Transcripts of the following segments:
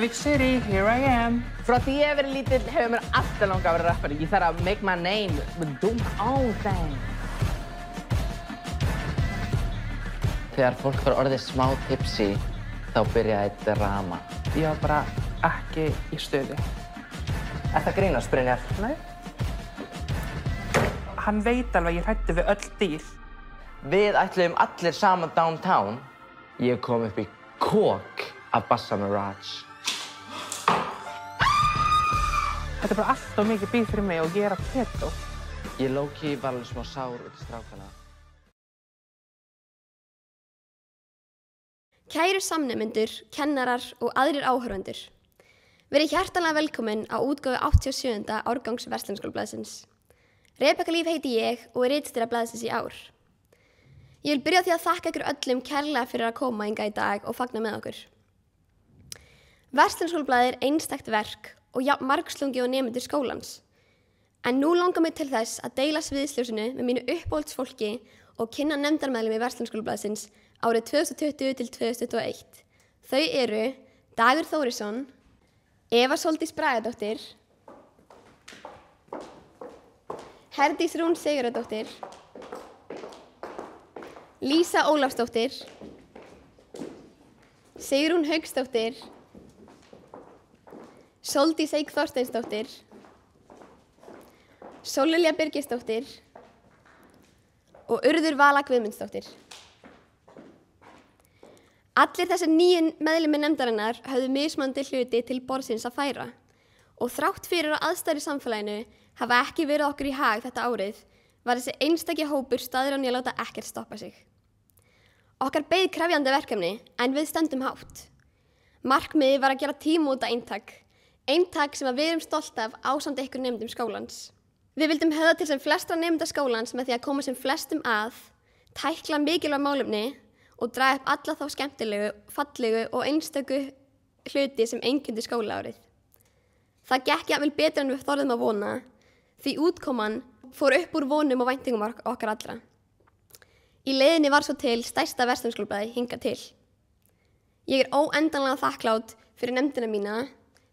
big city, here I am. Frá því ég hef verið lítill hefur mér alltaf langað að vera rappari. Ég þarf að make my name, do my own thing. Þegar fólk var orðið smá tipsy, þá byrjaði drama. Ég var bara ekki í stuði. Er það grínast, Brynjar? Nei. Hann veit alveg að ég hræddi við öll dýr. Við ætluðum allir saman downtown. Ég kom upp í kók af Bassa Mirage. Þetta er bara allt of mikið bíð fyrir mig og ég er að keto. Ég low-key var alveg smá sár út í strákana. Kæru samnemendur, kennarar og aðrir áhorfendur. Verið hjartanlega velkomin á útgáfu 87. árgangs Verslunarskólablaðsins. Rebekka Líf heiti ég og er ritstýra blaðsins í ár. Ég vil byrja á því að þakka ykkur öllum kærlega fyrir að koma hingað í dag og fagna með okkur. Verslunarskólablaðið er einstakt verk og margslungið og nemendur skólans. En nú langar mig til þess að deila sviðsljósinu með mínu uppáhaldsfólki og kynna nefndarmeðlimi Verslunarskólablaðsins árið 2020 til 2021. Þau eru Dagur Þórisson, Eva Sóldís Bragadóttir, Herdís Rún Sigurðardóttir, Lísa Ólafsdóttir, Sigrún Hauksdóttir, Sóldís Eik Þorsteinsdóttir, Sóllilja Birgisdóttir og Urður Vala Guðmundsdóttir. Allir þessar 9 meðlimir nefndarinnar höfðu mismunandi hluti til borðsins að færa og þrátt fyrir að aðstæður í samfélaginu hafa ekki verið okkur í hag þetta árið var þessi einstaki hópur staður á að láta ekkert stoppa sig. Okkar beið krefjandi verkefni en við stöndum hátt. Markmiðið var að gera tímamóta eintak sem við erum stolt af ásamt ykkur nemendum skólans. Við vildum höfða til sem flestra nemenda skólans með því að koma sem flestum að, tækla mikilvæg málefni og draga upp alla þá skemmtilegu, fallegu og einstöku hluti sem einkenndu skólaárið. Það gekk jafnvel betur en við þorðum að vona, því útkoman fór upp úr vonum og væntingum okkar allra. Í leiðinni var svo til stærsta verslunarskólablaði hingað til. Ég er óendanlega þakklát fyrir nefndina mína,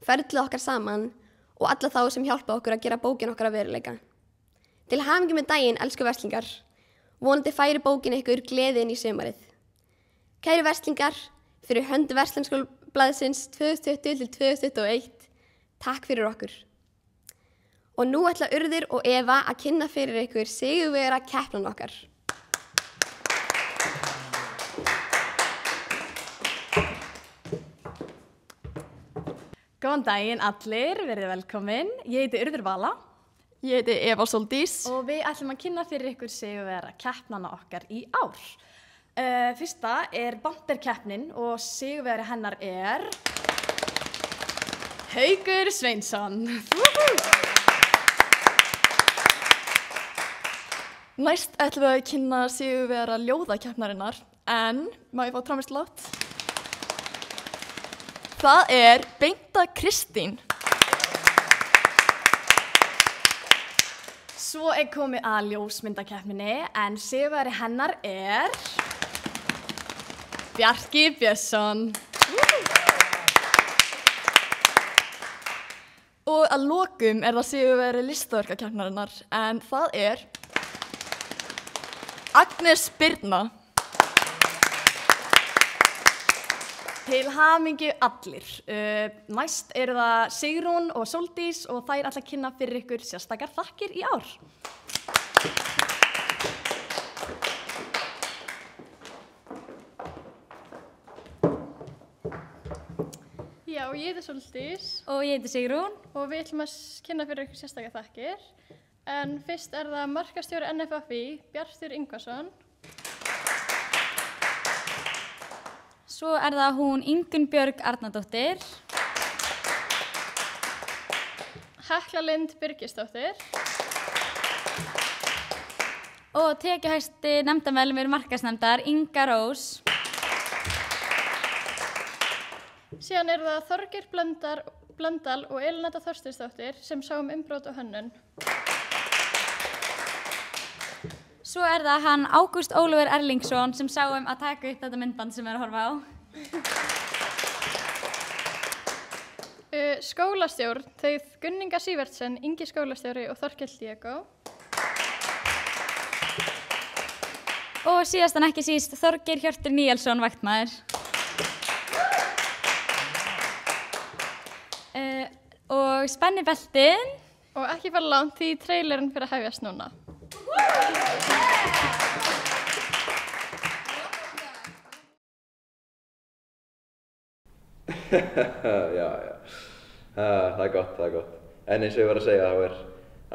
ferlið okkar saman og alla þá sem hjálpa okkur að gera bókin okkar að veruleika. Til hamingju með daginn, elsku verslingar. Vonandi færi bókin ykkur gleði inn í sumarið. Kæru verslingar, fyrir hönd Verslunarskólablaðsins 2020 til 2021, takk fyrir okkur. Og nú ætla Urður og Eva að kynna fyrir ykkur sigurvegara keppnin okkar. Góðan daginn allir, verið velkomin. Ég heiti Urður Vala. Ég heiti Eva Sóldís. Og við ætlum að kynna fyrir ykkur sigurvegara keppnana okkar í ár. Fyrsta er banderkeppnin og sigurvegari hennar er Haukur Sveinsson. Næst ætlum við að kynna sigurvegara ljóðakeppnarinnar, en má ég fá trommuslátt? Það er Beinta Kristín. Svo er komið að ljósmyndakeppninni, en sigurvegari hennar er Bjarki Björnsson. Og að lokum er það sigurvegari listaverkakeppnarinnar, en það er Agnes Birna. Til hamingju allir. Næst eru það Sigrún og Sóldís og þær ætla að kynna fyrir ykkur sérstakar þakkir í ár. Já, ég heiti Sóldís. Og ég heiti Sigrún. Og við ætlum að kynna fyrir ykkur sérstakar þakkir. En fyrst er það markastjóri NFFI, Bjartur Ingvarsson. Svo er það hún Ingunn Björg Arnardóttir. Hekla Lind Birgisdóttir. Og tekjuhæsti nefndarmeðlimur markaðsnefndar Inga Rós. Síðan eru það Þorgeir Blöndal og Elínetta Þorsteinsdóttir sem sá umbrot og hönnun. Svo er það hann Ágúst Ólafur Erlingsson sem sá að taka upp þetta myndband sem við erum að horfa á. Skólastjórn, þau Gunninga Sívertsen, Ingi skólastjóri og Þorkell Diego. Og síðast en ekki síst Þorgeir Hjörtur Níelsson, vaktmaður. Og spennibeltin. Og ekki fara langt því trailerinn fyrir að hefjast núna. Já. Það er gott. En eins og ég var að segja, þá er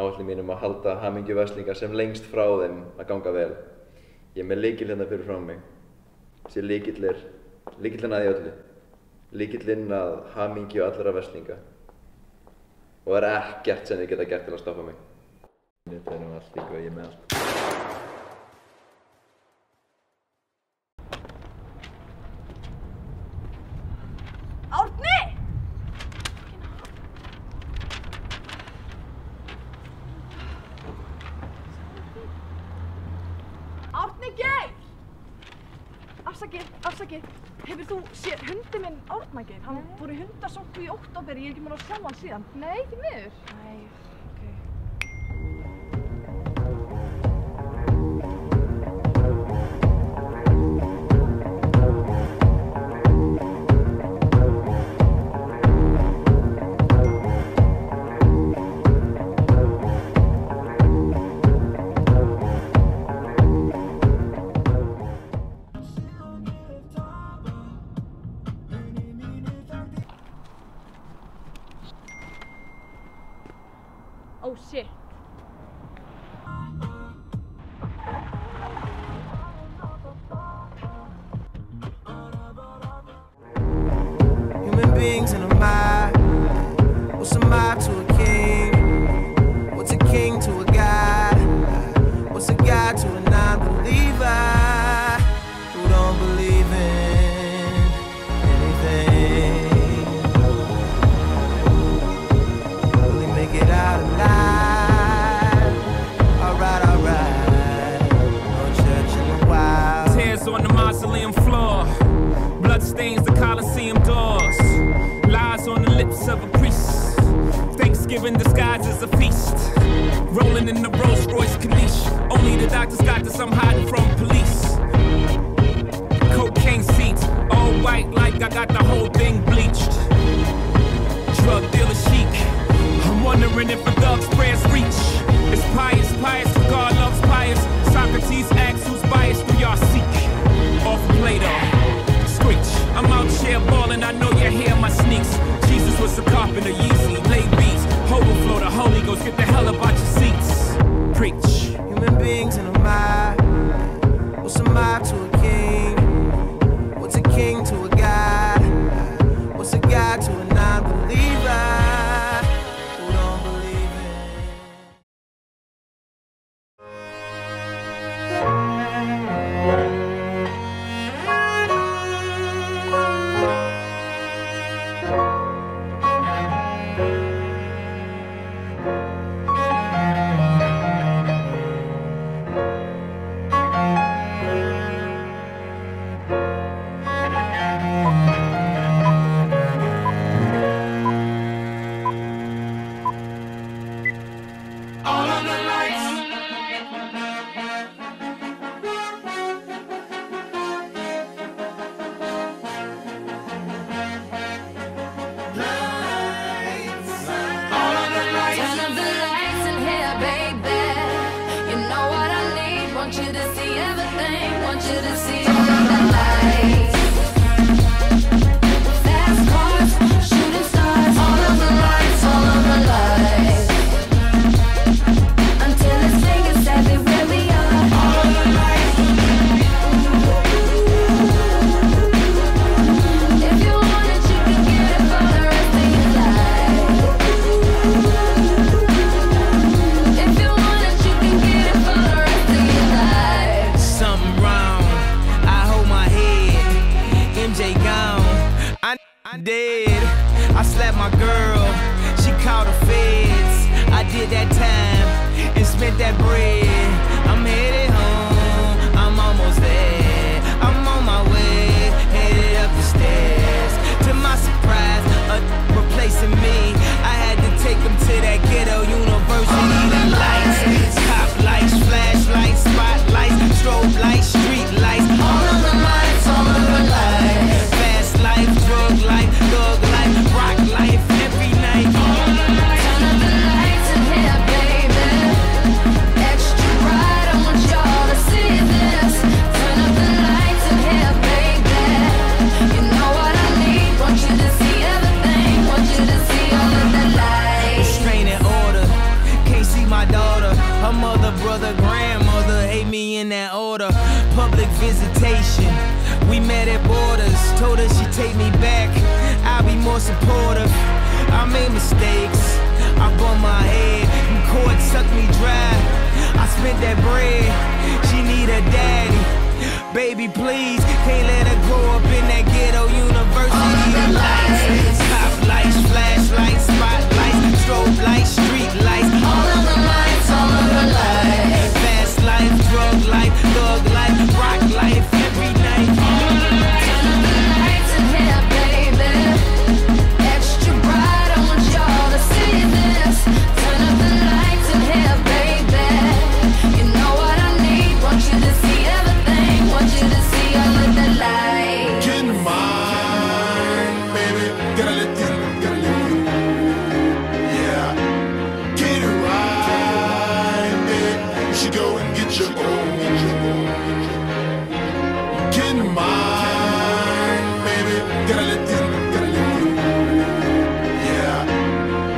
áætlun mínum að halda hamingju verslinga sem lengst frá þeim að ganga vel. Ég er með lykil hérna fyrir frá mig. Þessi lykillinn að því öllu. Lykillinn að hamingju allra verslinga. Og það er ekkert sem þið geta gert til að stoppa mig. Þetta er nú allt í gauði með allt. Árni! Árni Geir! Afsakið. Hefur þú séð hundi minn Árna Geir? Hann fór í hundasóttu í október, ég er ekki múin að sjá hann síðan. Nei, ekki miður. Nei, ok. Oh shit. Human beings in a mob. What's a mob to a king? What's a king to a god? What's a god to a non-believer who don't believe in anything? Will he make it out alive? Alright. No church in the wild. Tears on the mausoleum floor. Blood stains the Coliseum doors. Lies on the lips of a priest. Thanksgiving disguised as a feast. Rolling in the Rolls Royce Caniche. Only the doctors got this, I'm hiding from police. Cocaine seats, all white like I got the whole thing bleached. Drug dealer chic. I'm wondering if a thug's prayers reach. It's pious, for God loves pious. Socrates asks who's biased, do y'all seek? Off Plato, screech. I'm out here balling, I know you hear my sneaks. Jesus was a carpenter, Yeezy, laid beats. Overflow the Holy Ghost, get the hell up out your seats. Preach. Human beings in a mob. What's a mob to a king? What's a king to a god? What's a god to a non-believer who don't believe in? Dead. I slapped my girl, she called the feds. I did that time and spent that bread. I'm headed home, I'm almost there. I'm on my way, headed up the stairs. To my surprise, a replacing me. brother, grandmother, hate me in that order. Public visitation, we met at Borders. Told her she'd take me back, I'll be more supportive. I made mistakes, I bumped my head, and court sucked me dry. I spent that bread, she need a daddy. Baby, please, can't let her grow up in that ghetto university. All of the lights, top lights, flashlights, spotlights, strobe lights, street lights. All of the lights, all of the lights. Fast life, drug life, thug life, rock life, every night. Turn up the lights in here, baby. Extra bright, I want y'all to see this. Turn up the lights in here, baby. You know what I need, want you to see everything. Want you to see all of the lights. Get in mine, baby. Gotta let this, yeah. Get it right, baby. You should go and get your own. Get in mine, baby. Gotta let this, yeah.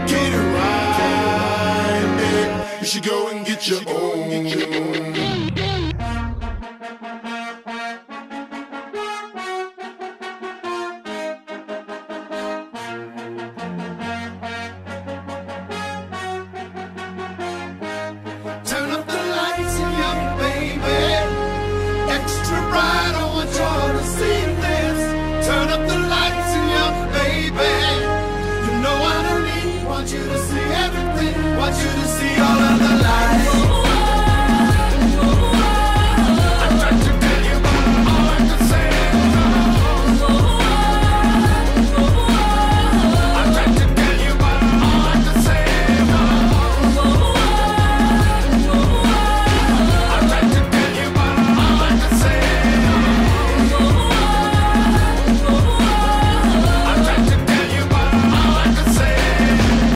Get it right, baby. You should go and get your own.